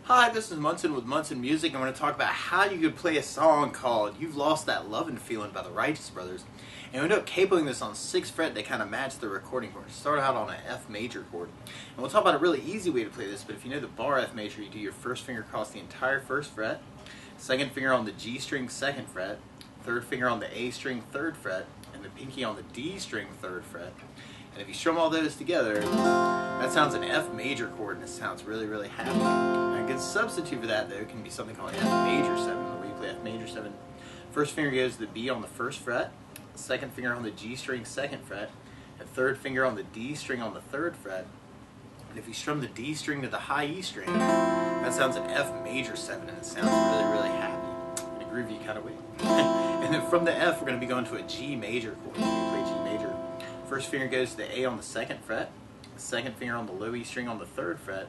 Hi, this is Munson with Munson Music. I'm going to talk about how you could play a song called You've Lost That Lovin' Feelin' by the Righteous Brothers. And we ended up capoing this on 6th fret to kind of match the recording chord. Start out on an F major chord. And we'll talk about a really easy way to play this, but if you know the bar F major, you do your first finger across the entire 1st fret, second finger on the G string 2nd fret, third finger on the A string 3rd fret, and the pinky on the D string 3rd fret. And if you strum all those together, that sounds an F major chord, and it sounds really, really happy. And a good substitute for that, though, can be something called F major 7, where you play F major 7. First finger goes to the B on the 1st fret, second finger on the G string 2nd fret, and third finger on the D string on the 3rd fret. And if you strum the D string to the high E string, that sounds an F major 7, and it sounds really, really happy in a groovy kind of way. And then from the F, we're going to be going to a G major chord. We play G major. First finger goes to the A on the 2nd fret, second finger on the low E string on the 3rd fret,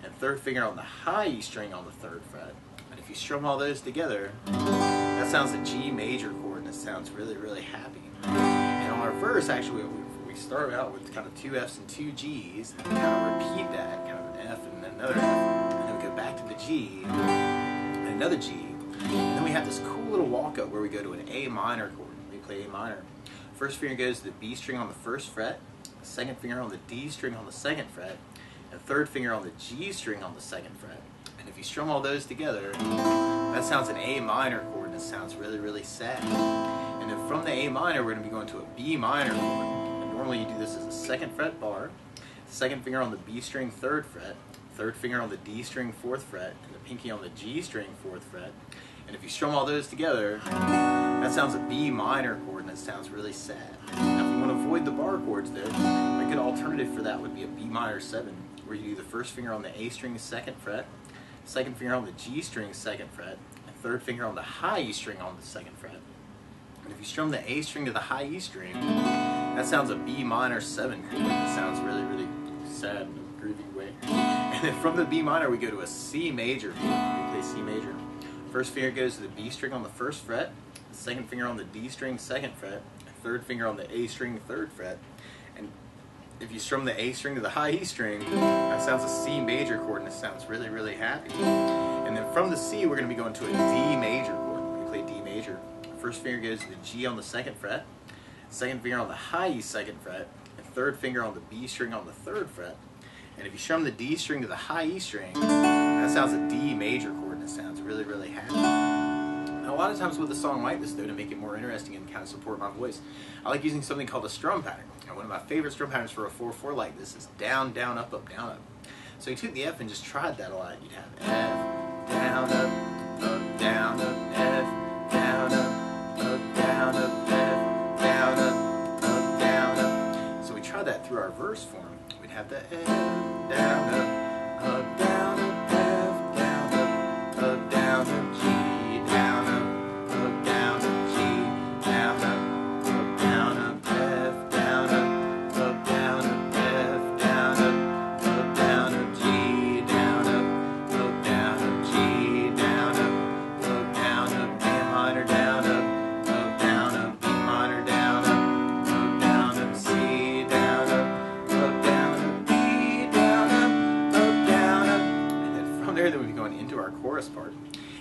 and third finger on the high E string on the 3rd fret. And if you strum all those together, that sounds a G major chord, and it sounds really, really happy. And on our verse, actually, we start out with kind of 2 Fs and 2 Gs, and kind of repeat that, kind of an F and then another F, and then we go back to the G, and another G, and then we have this cool little walk-up where we go to an A minor chord. We play A minor. First finger goes to the B string on the 1st fret, second finger on the D string on the 2nd fret, and third finger on the G string on the 2nd fret. And if you strum all those together, that sounds an A minor chord, and it sounds really, really sad. And then from the A minor, we're going to be going to a B minor chord. And normally you do this as a 2nd fret bar, second finger on the B string 3rd fret, third finger on the D string 4th fret, and the pinky on the G string 4th fret. And if you strum all those together, that sounds a B minor chord, and it sounds really sad. Now, if you want to avoid the bar chords, though, a good alternative for that would be a B minor 7, where you do the first finger on the A string 2nd fret, second finger on the G string 2nd fret, and third finger on the high E string on the 2nd fret. And if you strum the A string to the high E string, that sounds a B minor 7 chord. It sounds really, really sad in a groovy way. And then from the B minor, we go to a C major chord. We play C major. First finger goes to the B string on the 1st fret, second finger on the D string 2nd fret, third finger on the A string 3rd fret. And if you strum the A string to the high E string, that sounds a C major chord, and it sounds really, really happy. And then from the C, we're going to be going to a D major chord. We play D major. First finger goes to the G on the 2nd fret, second finger on the high E 2nd fret, and third finger on the B string on the 3rd fret. And if you strum the D string to the high E string, that sounds a D major chord, and it sounds really, really happy. Now, a lot of times with a song like this, though, to make it more interesting and kind of support my voice, I like using something called a strum pattern. And one of my favorite strum patterns for a 4/4 like this is down, down, up, up, down, up. So you took the F and just tried that a lot. You'd have F, down, up, down, up, F, down, up, down, up, F, down, up, down, up. So we tried that through our verse form. We'd have the F, down, up, down, up, F, down, up, down, up, G, down, up, down, up, G, down, up, F, down, up, down, up, F, down, up, G, down, up, G, down, up, A minor, down, up, B minor, down, up, C, down, up, B, down, up. From there, then we'll be going into our chorus part.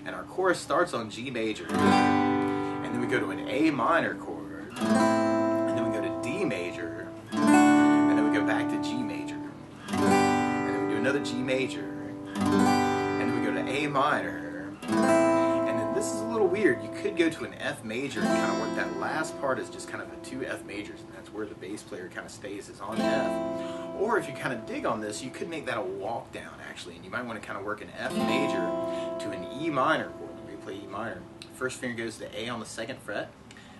And our chorus starts on G major, and then we go to an A minor chord, and then we go to D major, and then we go back to G major, and then we do another G major, and then we go to A minor, and then this is a little weird. You could go to an F major and kind of work that last part as just kind of a 2 F majors, and that's where the bass player kind of stays, is on F. Or if you kind of dig on this, you could make that a walk down, actually, and you might want to kind of work an F major to an E minor chord. We play E minor. First finger goes to A on the 2nd fret,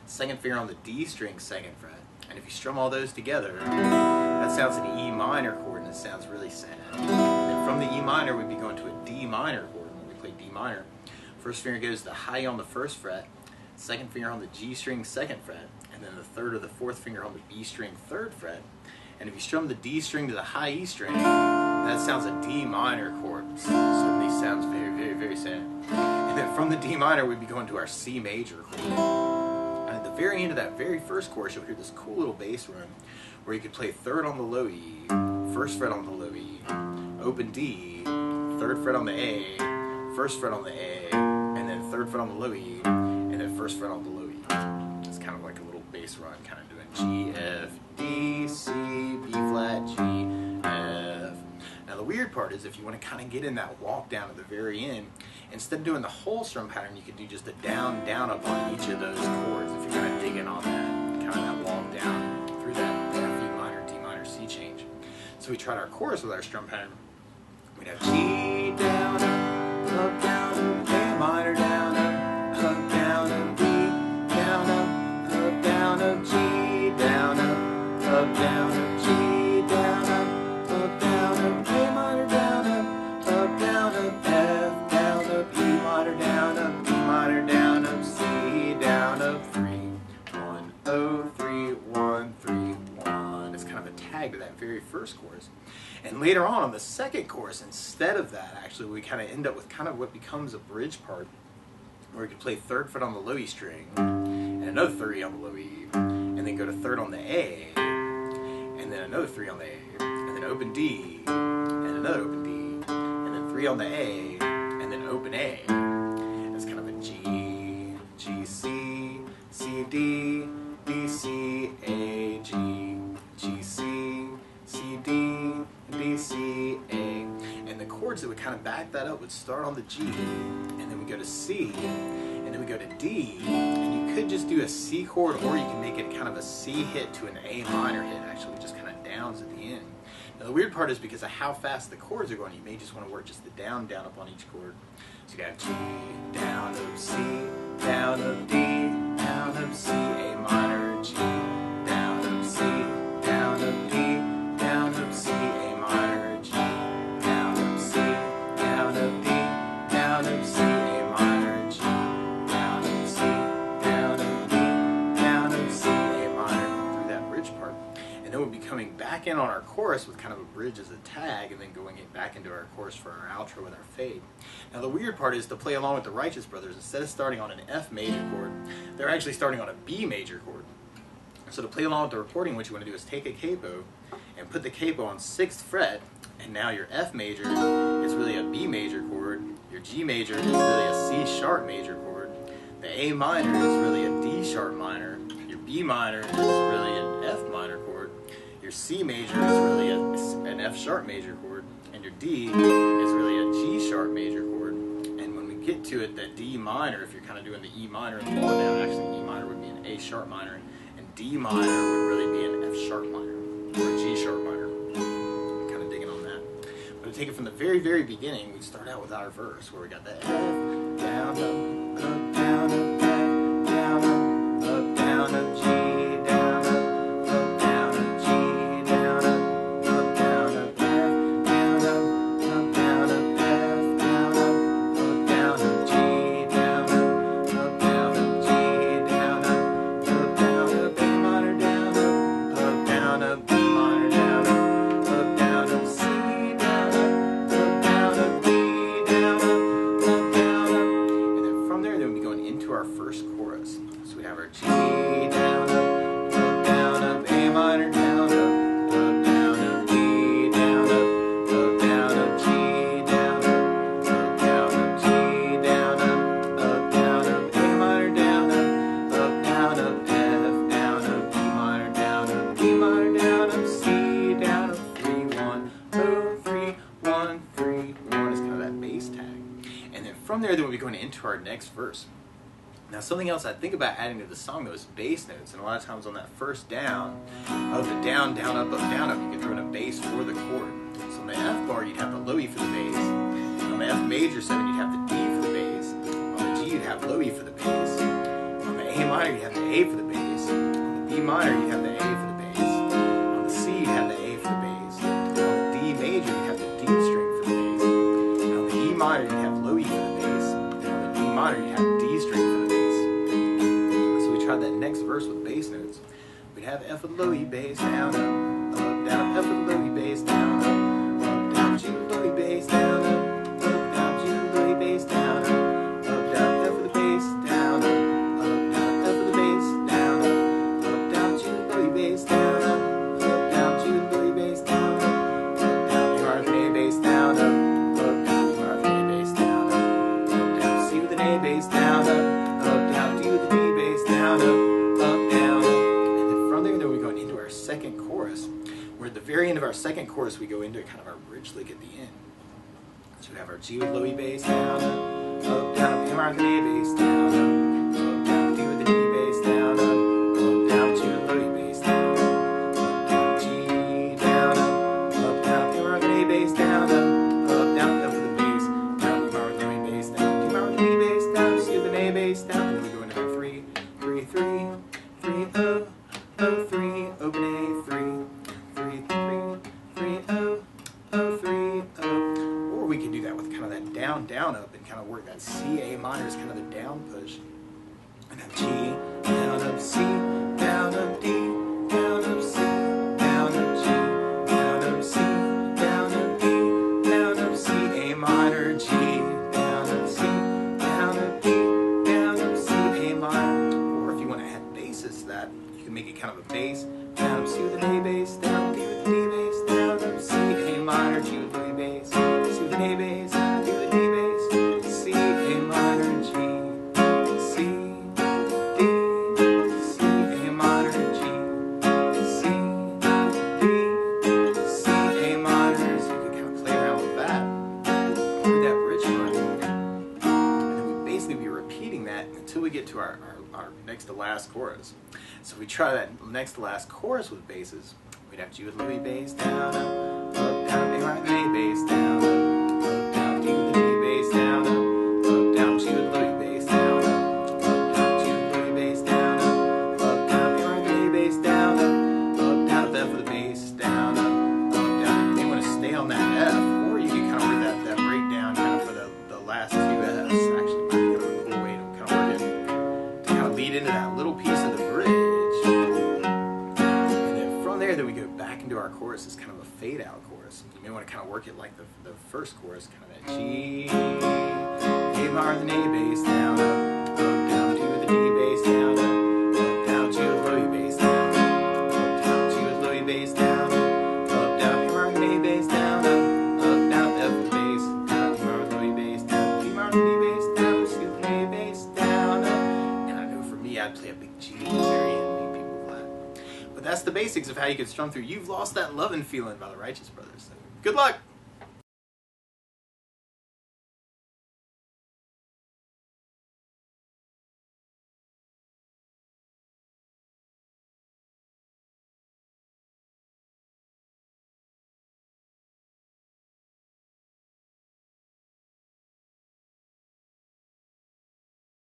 second finger on the D string 2nd fret, and if you strum all those together, that sounds an E minor chord, and it sounds really sad. And from the E minor, we'd be going to a D minor chord when we play D minor. First finger goes to the high E on the 1st fret, second finger on the G string 2nd fret, and then the third or the fourth finger on the B string 3rd fret. And if you strum the D string to the high E string, that sounds a D minor chord. Certainly sounds very, very, very sad. And then from the D minor, we'd be going to our C major chord. And at the very end of that very first chorus, you'll hear this cool little bass run where you could play 3rd on the low E, 1st fret on the low E, open D, third fret on the A, first fret on the A, and then third fret on the low E, and then first fret on the low E. It's kind of like a little bass run, kind of doing G, F, D, C, B flat, G, F. Now the weird part is if you want to kind of get in that walk down at the very end, instead of doing the whole strum pattern, you could do just a down, down, up on each of those chords if you're kind of digging on that, kind of that walk down through that F, E minor, D minor, C change. So we tried our chorus with our strum pattern. We'd have G, down, up, down, up, A minor, down, up, down, up, D, down, up, down, up, G, down, up, down, up, G, down, up, down, up, A minor, down, up, down, up, F, down, up, E minor, down, up, D minor, down, up, C, down, up, 3, 1, 0, 3, 1, 3, 1. It's kind of a tag to that very first chorus. And later on the second chorus, instead of that, actually, we kind of end up with kind of what becomes a bridge part, where we can play third fret on the low E string, and another 3 on the low E, and then go to third on the A, and then another 3 on the A, and then open D, and another open D, and then 3 on the A, and then open A. It's kind of a G, G, C, C, D, D, C, A, G, G, C, C, D, D, C, A. And the chords that would kind of back that up would start on the G, and then we go to C, and then we go to D, and you could just do a C chord, or you can make it kind of a C hit to an A minor hit, actually, just kind of downs at the end. Now the weird part is because of how fast the chords are going, you may just want to work just the down, down, up on each chord. So you have G, down, up, C, down, up, D, down, up, C, A minor, G, down, up, C, down, up, D, down, up, C, A minor, G, down, up, C, down, up, D, down, up, C, A minor, G, down, up, C, down, up, D, down, up, C, A minor, through that bridge part. And then we'll be coming back in on our chorus with kind of a bridge as a tag, and then going back into our chorus for our outro with our fade. Now the weird part is to play along with the Righteous Brothers, instead of starting on an F major chord, they're actually starting on a B major chord. So to play along with the recording, what you want to do is take a capo and put the capo on 6th fret, and now your F major is really a B major chord, your G major is really a C sharp major chord, the A minor is really a D sharp minor, your B minor is really an F minor chord, your C major is really an F sharp major chord, and your D is really a G sharp major chord. And when we get to it, that D minor, if you're kind of doing the E minor and the chord down, actually E minor would be an A sharp minor, and D minor would really be an F sharp minor, or a G sharp minor. I'm kind of digging on that. But to take it from the very, very beginning, we start out with our verse, where we got the F, down, up, down, up, F, down, up, G, down, up, down, up, G, down, up, down, up, F, down, up, down, up, F, down, up, down, up, G, down, up, down, up, G, down, up, down, up, A minor, down, up, B minor, down, up, C, down, up, D, down, up, down, up. And then from there, then we'll be going into our first chorus. So we have our G, down, up, A minor, down, down, up, D, down, up, G, down, up, G, down, up, A minor, down, up, F, down, up, D minor, down, up, D minor, down, up, C, down, up, 3, 1, 0, 3, 1, 3, 1 is kind of that bass tag. And then from there, then we'll be going into our next verse. Now something else I think about adding to the song though is bass notes, and a lot of times on that first down, of the down, down, up, you can throw in a bass for the chord. So on the F bar you'd have the low E for the bass, on the F major 7 you'd have the D for the bass, on the G you'd have low E for the bass, on the A minor you'd have the A for the bass, on the B minor you'd have the A for the bass, on the C you'd have the A for the bass, on the D major you'd have the D string for the bass, and on the E minor you'd have low E for the bass, and on the D minor you'd have D string for the bass. Try that next verse with bass notes. We'd have F with low E bass, down, up, down, up, F with low E bass, down, down, G with low E bass, down, down, G with low E bass, down, down, F with the bass, down, down, F with the bass, down, down, G with low E bass, down, down, G with low E bass, down, down, B minor with A bass, down, down, B chorus, we go into kind of our bridge lick at the end. So we have our G with low E bass down, up, down, up, A minor with an A bass down, up, down, D with an E bass down, up, down, G with low E bass down, up, down, G down, up, down, A minor with an A bass down, up, down, F with a bass, down, E minor with an A bass down, D minor with an E bass down, C with an A bass down, and then we go into our 3, 3, 3, 3, O, O, 3, open A, 3, 3, 3, 3, O, O, 3, O. Or we can do that with kind of that down, down, up, and kind of work that C, A minor is kind of the down push. And then G, down, up, C, down, up, D, down, up, C, down, up, G, down, up, C, down, up, D, down, up, C, A minor, G, down, up, C, down, up, D, down, up, C, A minor. Or if you want to add basses to that, you can make it kind of a bass, down, up, C with an A bass, down, D with an D bass, down, up, C, A minor, G with an A bass, C with an A bass, D with an D bass, C, A minor, G, C, D, C, A minor, G, C, D, C, A minor. So you can kind of play around with that, with that bridge part. And then we basically be repeating that until we get to our next to last chorus. So if we try that next to last chorus with basses, we'd have G with low E bass down, up, down, A minor with an A bass down, up, down, D with an E bass down, up, down, G with low E bass down, up, down, G with low E bass down, up, down, A minor with an A bass down, up, down, F with a bass down, up, down. You may want to stay on that F, or you can kind of work that breakdown kind of for the last two Fs. Actually, might be kind of a cool way to kind of work it, to kind of lead into that little piece of the bridge. And then from there, then we go back into our chorus as kind of a fade out chorus. You may want to kind of work it like the first chorus, kind of that G, A minor with an A bass down, up, down, D with a D bass down, up, down, G with low E bass down, up, down, G with low E bass down, up, down, A minor with an A bass down, up, down, F with a bass, down, E minor with low E bass down, D minor with an E bass down, C with an A bass down, and I know for me, I'd play a big G, very end, big people flat. But that's the basics of how you can strum through You've Lost That Lovin' Feelin' by the Righteous Brothers. So, good luck!